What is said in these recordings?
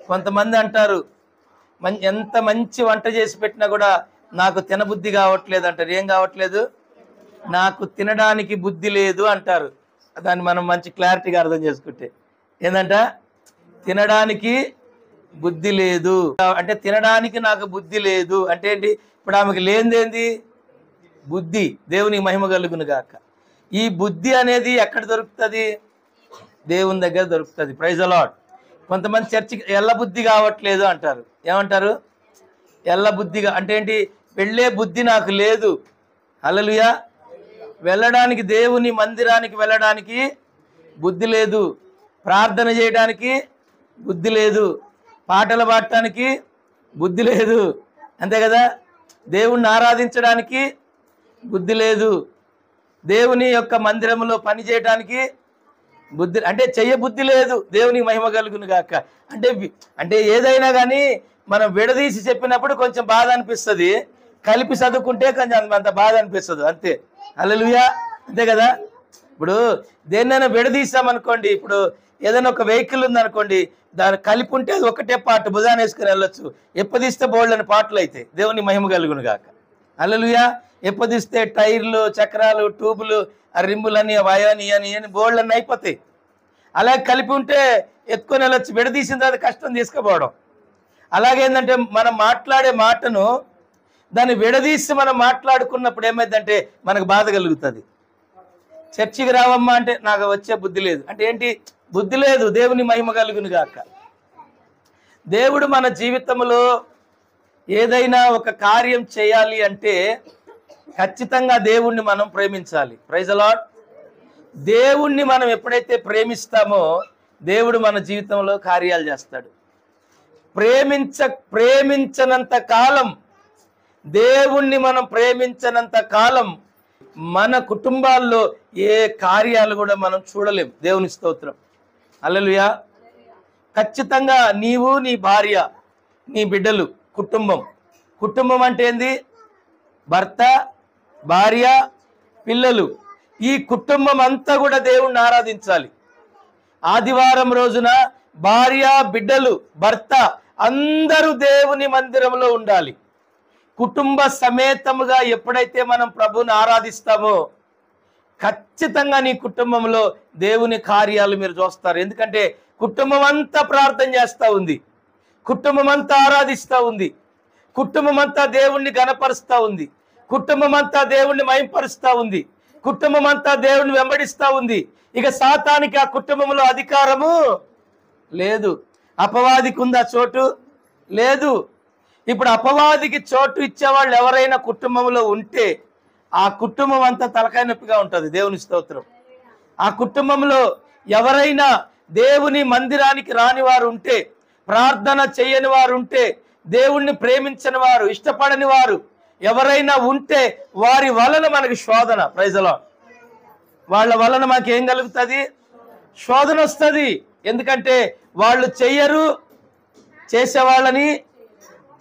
కొంతమంది అంటారు ఎంత మంచి వంట చేసి పెట్టినా కూడా నాకు తినబుద్ధి కావట్లేదు అంటారు. ఏం కావట్లేదు? నాకు తినడానికి బుద్ధి లేదు అంటారు. దాన్ని మనం మంచి క్లారిటీగా అర్థం చేసుకుంటే ఏంటంట, తినడానికి బుద్ధి లేదు అంటే తినడానికి నాకు బుద్ధి లేదు అంటే ఏంటి? ఇప్పుడు ఆమెకు లేనిదేంది? బుద్ధి. దేవునికి మహిమ కలుగును గాక. ఈ బుద్ధి అనేది ఎక్కడ దొరుకుతుంది? దేవుని దగ్గర దొరుకుతుంది. Praise the Lord. కొంతమంది చర్చికి ఎల్ల బుద్ధి కావట్లేదు అంటారు. ఏమంటారు? ఎల్ల బుద్ధిగా అంటే ఏంటి? వెళ్ళే బుద్ధి నాకు లేదు. హల్లెలూయా. వెళ్ళడానికి, దేవుని మందిరానికి వెళ్ళడానికి బుద్ధి లేదు, ప్రార్థన చేయడానికి బుద్ధి లేదు, పాటలు పాడటానికి బుద్ధి లేదు, అంతే కదా? దేవుణ్ణి ఆరాధించడానికి బుద్ధి లేదు, దేవుని యొక్క మందిరంలో పని చేయడానికి బుద్ధి అంటే చెయ్య బుద్ధి లేదు. దేవునికి మహిమ కలుగును గాక. అంటే ఏదైనా కానీ మనం విడదీసి చెప్పినప్పుడు కొంచెం బాధ అనిపిస్తుంది, కలిపి చదువుకుంటే కొంచెం అంత బాధ అనిపిస్తుంది, అంతే. హల్లెలూయా. అంతే కదా? ఇప్పుడు దేన్నైనా విడదీసామనుకోండి, ఇప్పుడు ఏదైనా ఒక వెహికల్ ఉందనుకోండి, దాన్ని కలిపి ఉంటే అది ఒకటే పాట భుజాన్ని వేసుకుని వెళ్ళొచ్చు. ఎప్పదీస్తే బోల్డని పాటలు అయితే దేవుని మహిమ కలుగును గాక. హల్లెలూయా. ఎప్పదీస్తే టైర్లు, చక్రాలు, ట్యూబులు, ఆ రిమ్ములని, వయాని అని బోల్డన్ని అయిపోతాయి. అలాగే కలిపి ఉంటే ఎత్తుకొని వెళ్ళొచ్చు. విడదీసిన తర్వాత కష్టం తీసుకుపోవడం. అలాగేంటంటే మనం మాట్లాడే మాటను దాన్ని విడదీసి మనం మాట్లాడుకున్నప్పుడు ఏమైందంటే మనకు బాధ కలుగుతుంది. చర్చికి రావమ్మా అంటే నాకు వచ్చే బుద్ధి లేదు అంటే ఏంటి? బుద్ధి లేదు. దేవుని మహిమ కలుగును గాక. దేవుడు మన జీవితంలో ఏదైనా ఒక కార్యం చేయాలి అంటే ఖచ్చితంగా దేవుణ్ణి మనం ప్రేమించాలి. Praise the Lord. దేవుణ్ణి మనం ఎప్పుడైతే ప్రేమిస్తామో దేవుడు మన జీవితంలో కార్యాలు చేస్తాడు. ప్రేమించనంత కాలం, దేవుణ్ణి మనం ప్రేమించనంత కాలం మన కుటుంబాల్లో ఏ కార్యాలు కూడా మనం చూడలేం. దేవుని స్తోత్రం. హల్లెలూయా. ఖచ్చితంగా నీవు, నీ భార్య, నీ బిడ్డలు, కుటుంబం అంటే ఏంది? భర్త, భార్య, పిల్లలు. ఈ కుటుంబం అంతా కూడా దేవుణ్ణి ఆరాధించాలి. ఆదివారం రోజున భార్య, బిడ్డలు, భర్త అందరూ దేవుని మందిరంలో ఉండాలి. కుటుంబ సమేతముగా ఎప్పుడైతే మనం ప్రభువుని ఆరాధిస్తామో ఖచ్చితంగా నీ కుటుంబంలో దేవుని కార్యాలు మీరు చూస్తారు. ఎందుకంటే కుటుంబం అంతా ప్రార్థన చేస్తూ ఉంది, కుటుంబం అంతా ఆరాధిస్తూ ఉంది, కుటుంబం అంతా దేవుణ్ణి గణపరుస్తూ ఉంది, కుటుంబం అంతా దేవుణ్ణి మహింపరుస్తూ ఉంది, కుటుంబం అంతా దేవుణ్ణి వెంబడిస్తూ ఉంది. ఇక సాతానికి ఆ కుటుంబంలో అధికారము లేదు. అపవాదికి ఉందా చోటు? లేదు. ఇప్పుడు అపవాదికి చోటు ఇచ్చేవాళ్ళు ఎవరైనా కుటుంబంలో ఉంటే ఆ కుటుంబం అంతా తలకాయ నొప్పిగా ఉంటుంది. దేవుని స్తోత్రం. ఆ కుటుంబంలో ఎవరైనా దేవుని మందిరానికి రాని వారు ఉంటే, ప్రార్థన చేయని వారు ఉంటే, దేవుణ్ణి ప్రేమించని వారు, ఇష్టపడని వారు ఎవరైనా ఉంటే వారి వలన మనకి శోధన. Praise the Lord. వాళ్ళ వలన మాకేం కలుగుతుంది? శోధన వస్తుంది. ఎందుకంటే వాళ్ళు చెయ్యరు, చేసేవాళ్ళని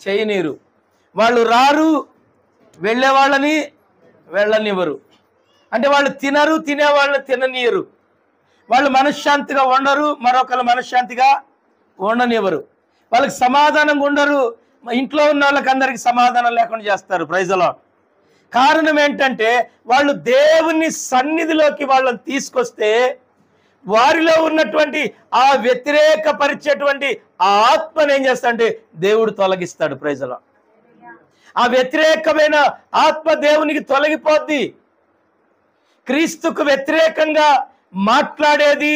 చేయనీరు. వాళ్ళు రారు, వెళ్ళే వాళ్ళని వెళ్ళనివ్వరు. అంటే వాళ్ళు తినరు, తినేవాళ్ళని తిననీయరు. వాళ్ళు మనశ్శాంతిగా ఉండరు, మరొకరు మనశ్శాంతిగా ఉండనివ్వరు. వాళ్ళకి సమాధానంగా ఉండరు, ఇంట్లో ఉన్న వాళ్ళకి అందరికి సమాధానం లేకుండా చేస్తారు. Praise the Lord. కారణం ఏంటంటే వాళ్ళు దేవుని సన్నిధిలోకి వాళ్ళని తీసుకొస్తే వారిలో ఉన్నటువంటి ఆ వ్యతిరేకపరిచేటువంటి ఆ ఆత్మను ఏం చేస్తాడంటే దేవుడు తొలగిస్తాడు. Praise the lord. ఆ వ్యతిరేకమైన ఆత్మ దేవునికి తొలగిపోద్ది. క్రీస్తుకు వ్యతిరేకంగా మాట్లాడేది,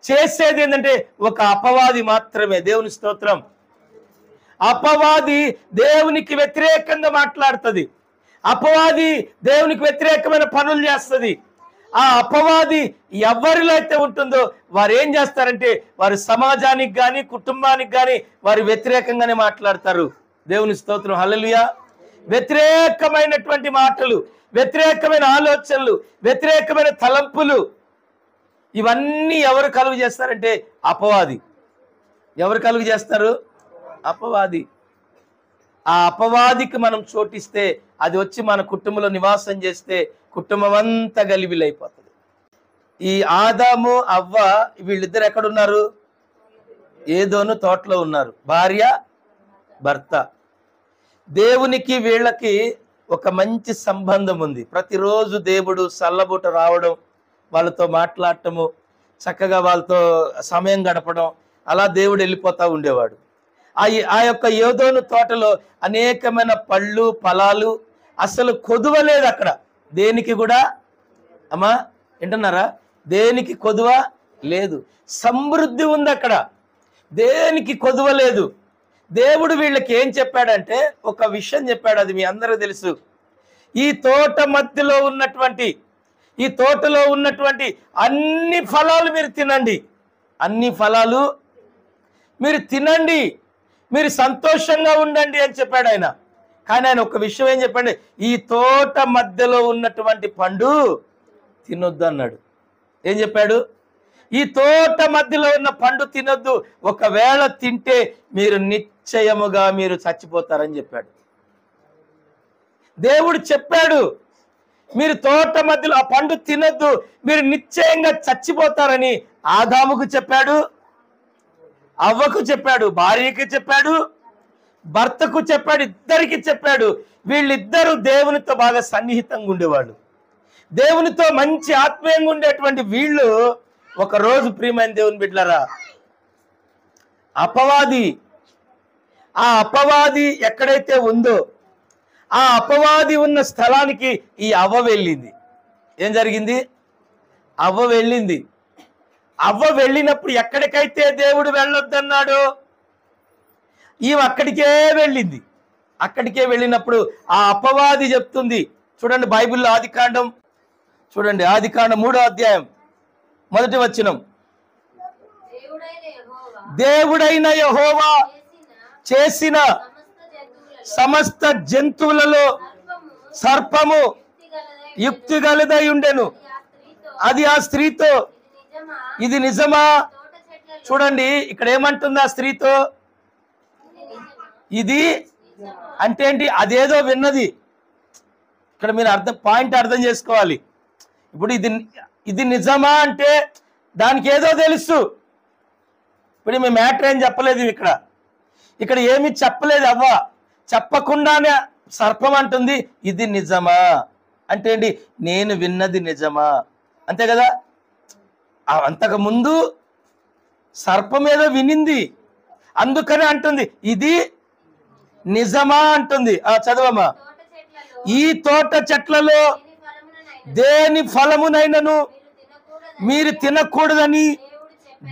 చేసేది ఏంటంటే ఒక అపవాది మాత్రమే. దేవుని స్తోత్రం. అపవాది దేవునికి వ్యతిరేకంగా మాట్లాడుతుంది. అపవాది దేవునికి వ్యతిరేకమైన పనులు చేస్తుంది. ఆ అపవాది ఎవరిలో అయితే ఉంటుందో వారు ఏం చేస్తారంటే వారి సమాజానికి కానీ కుటుంబానికి కానీ వారి వ్యతిరేకంగానే మాట్లాడతారు. దేవుని స్తోత్రం. హల్లెలూయా. వ్యతిరేకమైనటువంటి మాటలు, వ్యతిరేకమైన ఆలోచనలు, వ్యతిరేకమైన తలంపులు ఇవన్నీ ఎవరు కలుగు చేస్తారంటే అపవాది. ఎవరు కలుగు చేస్తారు? అపవాది. ఆ అపవాదికి మనం చోటిస్తే అది వచ్చి మన కుటుంబంలో నివాసం చేస్తే కుటుంబం అంతా గలిబిలైపోతుంది. ఈ ఆదాము, అవ్వ వీళ్ళిద్దరు ఎక్కడున్నారు? ఏదోను తోటలో ఉన్నారు, భార్య భర్త. దేవునికి వీళ్ళకి ఒక మంచి సంబంధం ఉంది. ప్రతిరోజు దేవుడు సల్లబూట రావడం, వాళ్ళతో మాట్లాడటము, చక్కగా వాళ్ళతో సమయం గడపడం, అలా దేవుడు వెళ్ళిపోతూ ఉండేవాడు. ఆ యొక్క ఏదోను తోటలో అనేకమైన పళ్ళు ఫలాలు, అసలు కొదువలేదు అక్కడ దేనికి కూడా. అమ్మా వింటున్నారా? దేనికి కొదువ లేదు, సమృద్ధి ఉంది అక్కడ, దేనికి కొదువ లేదు. దేవుడు వీళ్ళకి ఏం చెప్పాడంటే ఒక విషయం చెప్పాడు, అది మీ అందరూ తెలుసు. ఈ తోట మధ్యలో ఉన్నటువంటి, ఈ తోటలో ఉన్నటువంటి అన్ని ఫలాలు మీరు తినండి, అన్ని ఫలాలు మీరు తినండి, మీరు సంతోషంగా ఉండండి అని చెప్పాడు ఆయన. కానీ ఆయన ఒక విషయం ఏం చెప్పండి, ఈ తోట మధ్యలో ఉన్నటువంటి పండు తినొద్దు అన్నాడు. ఏం చెప్పాడు? ఈ తోట మధ్యలో ఉన్న పండు తినొద్దు, ఒకవేళ తింటే మీరు నిశ్చయముగా మీరు చచ్చిపోతారని చెప్పాడు. దేవుడు చెప్పాడు, మీరు తోట మధ్యలో ఆ పండు తినొద్దు, మీరు నిశ్చయంగా చచ్చిపోతారని ఆదాముకు చెప్పాడు, అవ్వకు చెప్పాడు, భార్యకి చెప్పాడు, భర్తకు చెప్పాడు, ఇద్దరికి చెప్పాడు. వీళ్ళిద్దరూ దేవునితో బాగా సన్నిహితంగా ఉండేవాళ్ళు, దేవునితో మంచి ఆత్మీయంగా ఉండేటువంటి వీళ్ళు ఒకరోజు ప్రియమైన దేవుని బిడ్డలారా, ఆ అపవాది ఎక్కడైతే ఉందో ఆ అపవాది ఉన్న స్థలానికి ఈ అవ్వ వెళ్ళింది. ఏం జరిగింది? అవ్వ వెళ్ళింది. అవ్వ వెళ్ళినప్పుడు ఎక్కడికైతే దేవుడు వెళ్ళొద్దన్నాడో ఈమె అక్కడికే వెళ్ళింది. అక్కడికే వెళ్ళినప్పుడు ఆ అపవాది చెప్తుంది, చూడండి బైబిల్లో ఆదికాండం చూడండి, ఆదికాండం 3వ అధ్యాయం 1వ వచనం. దేవుడైన యెహోవా చేసిన సమస్త జంతువులలో సర్పము యుక్తి గలదై ఉండెను, అది ఆ స్త్రీతో, ఇది నిజమా? చూడండి ఇక్కడ ఏమంటుంది ఆ స్త్రీతో, ఇది అంటే ఏంటి? అదేదో విన్నది. ఇక్కడ మీరు పాయింట్ అర్థం చేసుకోవాలి. ఇప్పుడు ఇది నిజమా అంటే దానికి ఏదో తెలుసు. ఇప్పుడు మేము మ్యాటర్ ఏం చెప్పలేదు, ఇక్కడ ఏమి చెప్పలేదు అవ్వ. చెప్పకుండానే సర్పం అంటుంది ఇది నిజమా అంటే ఏంటి? నేను విన్నది నిజమా, అంతే కదా. అంతకుముందు సర్పం ఏదో వినింది, అందుకని అంటుంది ఇది నిజమా అంటుంది. చదవమ్మా. ఈ తోట చెట్లలో దేని ఫలమునైనను మీరు తినకూడదని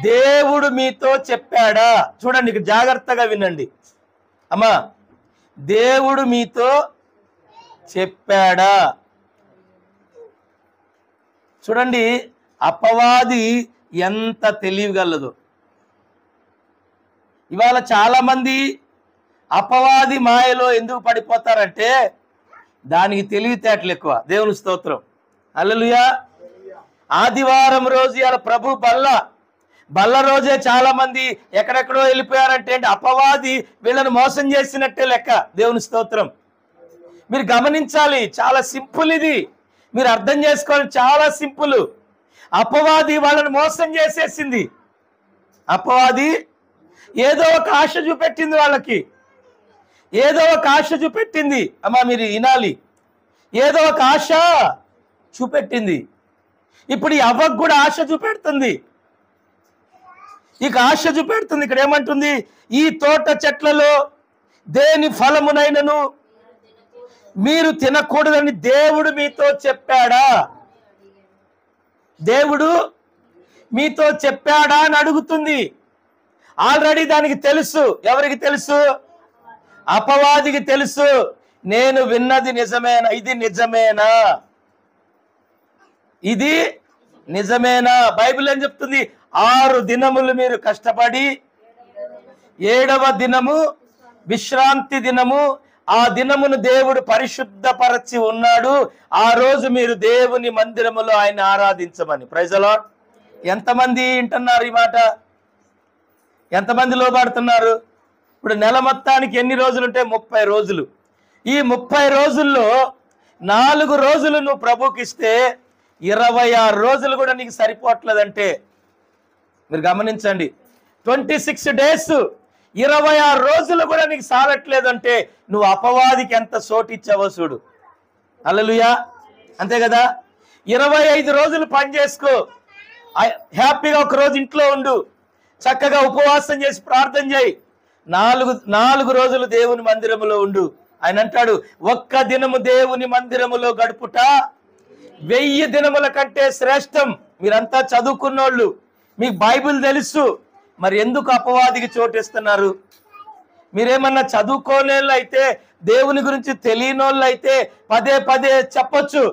దేవుడు మీతో చెప్పాడా? చూడండి ఇక్కడ జాగ్రత్తగా వినండి అమ్మా, దేవుడు మీతో చెప్పాడా? చూడండి అపవాది ఎంత తెలివిగలదు. ఇవాళ చాలా మంది అపవాది మాయలో ఎందుకు పడిపోతారంటే దానికి తెలివితేటలు ఎక్కువ. దేవుని స్తోత్రం, హల్లెలూయా. ఆదివారం రోజు ఇలా ప్రభు బల్ల రోజే చాలా మంది ఎక్కడెక్కడో వెళ్ళిపోయారంటే అపవాది వీళ్ళని మోసం చేసినట్టే లెక్క. దేవుని స్తోత్రం. మీరు గమనించాలి, చాలా సింపుల్ ఇది, మీరు అర్థం చేసుకోవాలి, చాలా సింపుల్. అపవాది వాళ్ళని మోసం చేసేసింది. అపవాది ఏదో ఒక ఆశ చూపెట్టింది వాళ్ళకి, ఏదో ఒక ఆశ చూపెట్టింది. అమ్మా మీరు వినాలి, ఏదో ఒక ఆశ చూపెట్టింది. ఇప్పుడు ఈ అవ్వకు కూడా ఆశ చూపెడుతుంది, ఇక ఆశ చూపెడుతుంది. ఇక్కడ ఏమంటుంది? ఈ తోట చెట్లలో దేని ఫలమునైనను మీరు తినకూడదని దేవుడు మీతో చెప్పాడా? దేవుడు మీతో చెప్పాడా అని అడుగుతుంది. ఆల్రెడీ దానికి తెలుసు. ఎవరికి తెలుసు? అపవాదికి తెలుసు. నేను విన్నది నిజమేనా, ఇది నిజమేనా, ఇది నిజమేనా? బైబిల్ ఏం చెప్తుంది? 6 దినములు మీరు కష్టపడి 7వ దినము విశ్రాంతి దినము, ఆ దినమును దేవుడు పరిశుద్ధపరచి ఉన్నాడు, ఆ రోజు మీరు దేవుని మందిరములో ఆయన ఆరాధించమని. Praise the lord. ఎంతమంది వింటున్నారు ఈ మాట? ఎంతమంది లోబడుతున్నారు? ఇప్పుడు నెల మొత్తానికి ఎన్ని రోజులు ఉంటే 30 రోజులు. ఈ 30 రోజుల్లో 4 రోజులు నువ్వు ప్రభుకి ఇస్తే 26 రోజులు కూడా నీకు సరిపోవట్లేదంటే మీరు గమనించండి. 26 days, 26 రోజులు కూడా నీకు సాలట్లేదంటే నువ్వు అపవాదికి ఎంత చోటు ఇచ్చావో చూడు. హల్లెలూయా. అంతే కదా. 25 రోజులు పని చేసుకో, హ్యాపీగా ఒక రోజు ఇంట్లో ఉండు, చక్కగా ఉపవాసం చేసి ప్రార్థన చేయి, 4 రోజులు దేవుని మందిరములో ఉండు. ఆయన అంటాడు, ఒక్క దినము దేవుని మందిరములో గడుపుట 1000 దినముల కంటే శ్రేష్టం. మీరంతా చదువుకున్నోళ్ళు, మీకు బైబిల్ తెలుసు, మరి ఎందుకు అపవాదికి చోటిస్తున్నారు? మీరేమన్నా చదువుకోనేళ్ళు అయితే, దేవుని గురించి తెలియనోళ్ళు అయితే పదే పదే చెప్పొచ్చు.